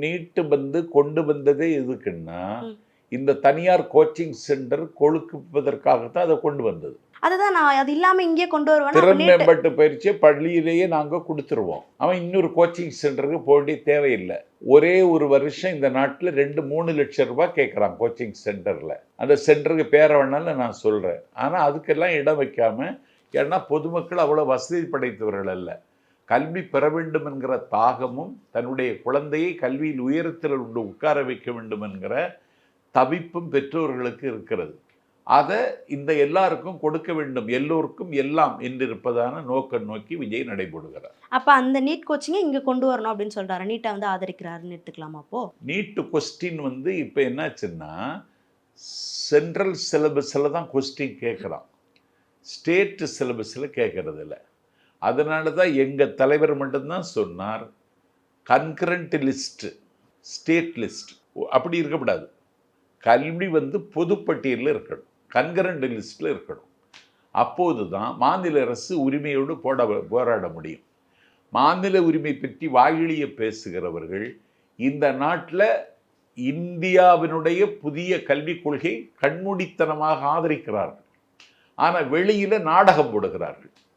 நீட்டு வந்து கொண்டு வந்ததே எதுக்குன்னா, இந்த தனியார் கோச்சிங் சென்டர் கொழுக்குவதற்காகத்தான் அதை கொண்டு வந்தது. அதுதான் நான் அது இல்லாம இங்கே கொண்டு வருவேன். திறன் மேம்பாட்டு பயிற்சியை பள்ளியிலேயே நாங்க கொடுத்துருவோம். அவன் இன்னொரு கோச்சிங் சென்டருக்கு போக வேண்டிய தேவையில்லை. ஒரே ஒரு வருஷம் இந்த நாட்டில் 2-3 லட்சம் ரூபாய் கேட்குறான் கோச்சிங் சென்டரில். அந்த சென்டருக்கு பேர வேணாலும் நான் சொல்கிறேன். ஆனால் அதுக்கெல்லாம் இடம் வைக்காம, ஏன்னா பொதுமக்கள் அவ்வளோ வசதி படைத்தவர்கள் அல்ல. கல்வி பெற வேண்டும் என்கிற தாகமும், தன்னுடைய குழந்தையை கல்வியில் உயரத்தில் உட்கார வைக்க வேண்டும் என்கிற தவிப்பும் பெற்றோர்களுக்கு இருக்கிறது. அதை இந்த எல்லாருக்கும் கொடுக்க வேண்டும், எல்லோருக்கும் எல்லாம் என்றிருப்பதான நோக்கம் நோக்கி விஜய் நடைபெறுகிறார். அப்ப அந்த நீட் கோச்சிங்கை இங்க கொண்டு வரணும் அப்படின்னு சொல்றாரு. நீட்டை வந்து ஆதரிக்கிறாருன்னு எடுத்துக்கலாமா? அப்போ நீட்டு கொஸ்டின் வந்து இப்போ என்னாச்சுன்னா, சென்ட்ரல் சிலபஸில் தான் கொஸ்டின் கேட்குறான், ஸ்டேட் சிலபஸில் கேட்கறது இல்லை. அதனால தான் எங்கள் தலைவர் மட்டும்தான் சொன்னார், கன்கரண்ட் லிஸ்ட்டு, ஸ்டேட் லிஸ்ட் அப்படி இருக்கக்கூடாது. கல்வி வந்து பொதுப்பட்டியலில் இருக்கணும், கன்கரண்ட் லிஸ்ட்டில் இருக்கணும். அப்போது தான் மாநில அரசு உரிமையோடு போராட முடியும். மாநில உரிமை பற்றி வாயிலிய பேசுகிறவர்கள் இந்த நாட்டில் இந்தியாவினுடைய புதிய கல்விக் கொள்கை கண்மூடித்தனமாக ஆதரிக்கிறார்கள். ஆனால் வெளியில் நாடகம் போடுகிறார்கள்.